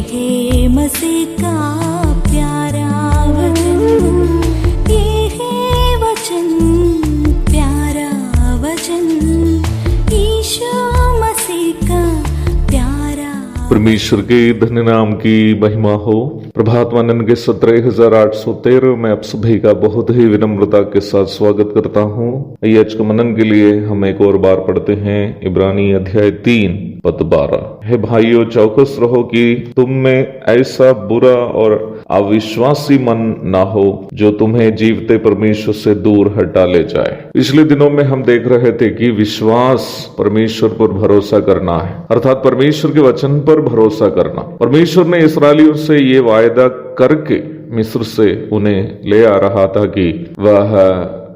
है मसीह का प्यारा वचन, ये है वचन, प्यारा वचन, यीशु मसीह का प्यारा। परमेश्वर के धन्य नाम की महिमा हो। प्रभात वंदन के 17,813 में आप सभी का बहुत ही विनम्रता के साथ स्वागत करता हूँ। आज के मनन के लिए हम एक और बार पढ़ते हैं इब्रानी अध्याय 3 पद 12। हे भाइयों, चौकस रहो कि तुम में ऐसा बुरा और अविश्वासी मन ना हो जो तुम्हें जीवते परमेश्वर से दूर हटा ले जाए। पिछले दिनों में हम देख रहे थे कि विश्वास परमेश्वर पर भरोसा करना है, अर्थात परमेश्वर के वचन पर भरोसा करना। परमेश्वर ने इस्राएलियों से ये वायदा करके मिस्र से उन्हें ले आ रहा था कि वह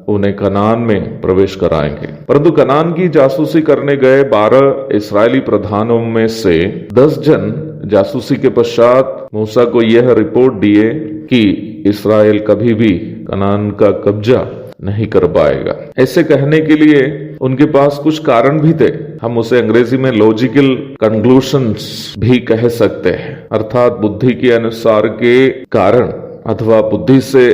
उन्हें कनान में प्रवेश कराएंगे, परंतु कनान की जासूसी करने गए 12 इस्राएली प्रधानों में से 10 जन जासूसी के पश्चात मूसा को यह रिपोर्ट दिए कि इस्राएल कभी भी कनान का कब्जा नहीं कर पाएगा। ऐसे कहने के लिए उनके पास कुछ कारण भी थे। हम उसे अंग्रेजी में लॉजिकल कंक्लूशंस भी कह सकते हैं, अर्थात बुद्धि के अनुसार के कारण अथवा बुद्धि से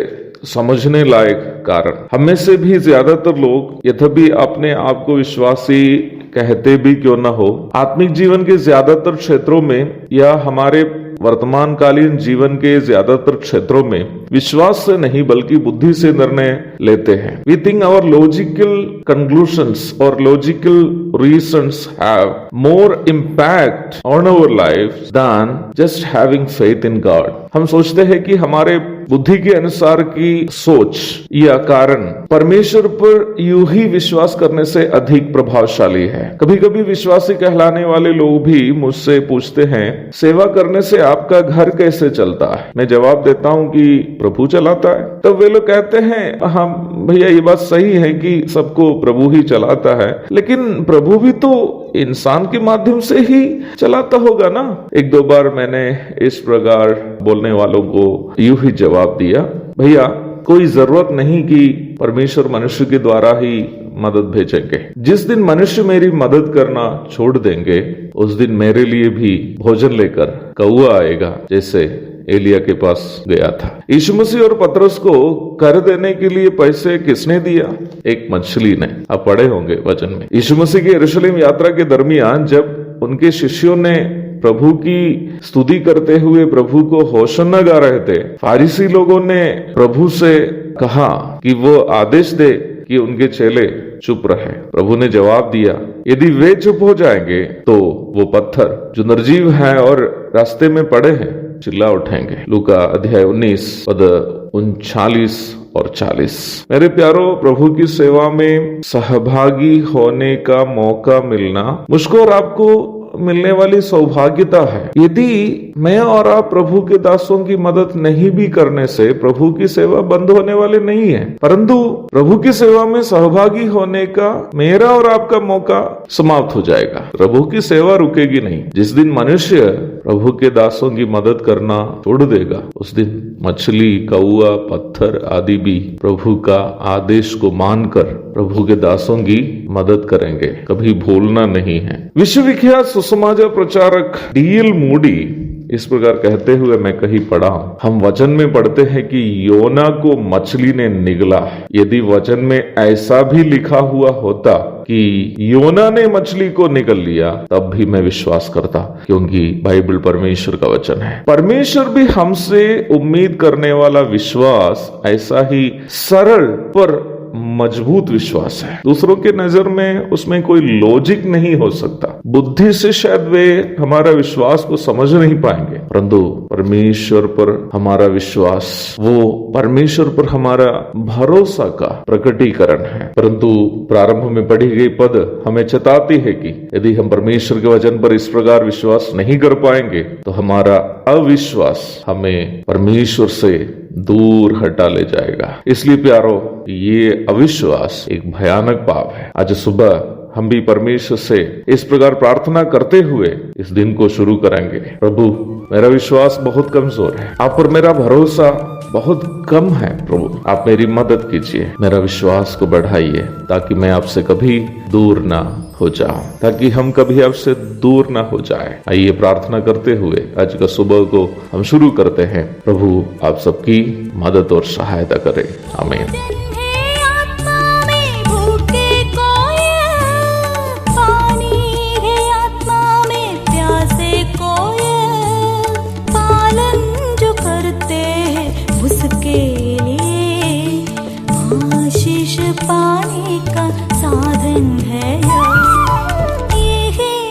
समझने लायक कारण। हमें से भी ज्यादातर लोग यद्यपि अपने आप को विश्वासी कहते भी क्यों न हो, आत्मिक जीवन के ज्यादातर क्षेत्रों में या हमारे वर्तमान कालीन जीवन के ज्यादातर क्षेत्रों में विश्वास से नहीं बल्कि बुद्धि से निर्णय लेते हैं। We think our logical conclusions और logical reasons have more impact on our life than just having faith in God. हम सोचते हैं कि हमारे बुद्धि के अनुसार की सोच या कारण परमेश्वर पर यूं ही विश्वास करने से अधिक प्रभावशाली है। कभी कभी विश्वासी कहलाने वाले लोग भी मुझसे पूछते हैं, सेवा करने से आपका घर कैसे चलता है? मैं जवाब देता हूं कि प्रभु चलाता है। तब वे लोग कहते हैं, हाँ भैया ये बात सही है कि सबको प्रभु ही चलाता है, लेकिन प्रभु भी तो इंसान के माध्यम से ही चलाता होगा ना। 1-2 बार मैंने इस प्रकार बोलने वालों को यूं ही जवाब दिया, भैया कोई जरूरत नहीं कि परमेश्वर मनुष्य के द्वारा ही मदद भेजेंगे। जिस दिन मनुष्य मेरी मदद करना छोड़ देंगे उस दिन मेरे लिए भी भोजन लेकर कौआ आएगा, जैसे एलिया के पास गया था। यीशु मसीह और पतरस को कर देने के लिए पैसे किसने दिया? एक मछली ने। आप पढ़े होंगे वचन में। यीशु मसीह की यरूशलेम यात्रा के दरमियान जब उनके शिष्यों ने प्रभु की स्तुति करते हुए प्रभु को होशन्ना गा रहे थे, फारिसी लोगों ने प्रभु से कहा कि वो आदेश दे कि उनके चेले चुप रहे। प्रभु ने जवाब दिया, यदि वे चुप हो जाएंगे तो वो पत्थर जो निर्जीव हैं और रास्ते में पड़े हैं चिल्ला उठेंगे। लूका अध्याय 19 पद 39 और 40। मेरे प्यारो, प्रभु की सेवा में सहभागी होने का मौका मिलना मुझको और आपको मिलने वाली सौभाग्यता है। यदि मैं और आप प्रभु के दासों की मदद नहीं भी करने से प्रभु की सेवा बंद होने वाले नहीं है, परंतु प्रभु की सेवा में सहभागी होने का मेरा और आपका मौका समाप्त हो जाएगा। प्रभु की सेवा रुकेगी नहीं। जिस दिन मनुष्य प्रभु के दासों की मदद करना छोड़ देगा उस दिन मछली, कौआ, पत्थर आदि भी प्रभु का आदेश को मानकर प्रभु के दासों की मदद करेंगे। कभी भूलना नहीं है। विश्वविख्यात सुसमाचार प्रचारक D.L. मूडी इस प्रकार कहते हुए मैं कहीं पढ़ा, हम वचन में पढ़ते हैं कि योना को मछली ने निगला। यदि वचन में ऐसा भी लिखा हुआ होता कि योना ने मछली को निगल लिया तब भी मैं विश्वास करता, क्योंकि बाइबल परमेश्वर का वचन है। परमेश्वर भी हमसे उम्मीद करने वाला विश्वास ऐसा ही सरल पर मजबूत विश्वास है। दूसरों के नजर में उसमें कोई लॉजिक नहीं हो सकता। बुद्धि से शायद वे हमारा विश्वास को समझ नहीं पाएंगे, परंतु परमेश्वर पर हमारा विश्वास, वो परमेश्वर पर हमारा भरोसा का प्रकटीकरण है। परंतु प्रारंभ में पढ़ी गई पद हमें चेताती है कि यदि हम परमेश्वर के वचन पर इस प्रकार विश्वास नहीं कर पाएंगे तो हमारा अविश्वास हमें परमेश्वर से दूर हटा ले जाएगा। इसलिए प्यारो, ये अविश्वास एक भयानक पाप है। आज सुबह हम भी परमेश्वर से इस प्रकार प्रार्थना करते हुए इस दिन को शुरू करेंगे। प्रभु, मेरा विश्वास बहुत कमजोर है, आप पर मेरा भरोसा बहुत कम है प्रभु, आप मेरी मदद कीजिए, मेरा विश्वास को बढ़ाइए ताकि मैं आपसे कभी दूर ना हो जाऊं, ताकि हम कभी आपसे दूर ना हो जाए। आइए प्रार्थना करते हुए आज का सुबह को हम शुरू करते हैं। प्रभु आप सबकी मदद और सहायता करें। आमीन। पाने का साधन है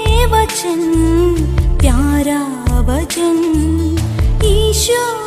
ये वचन, प्यारा वचन ईशो।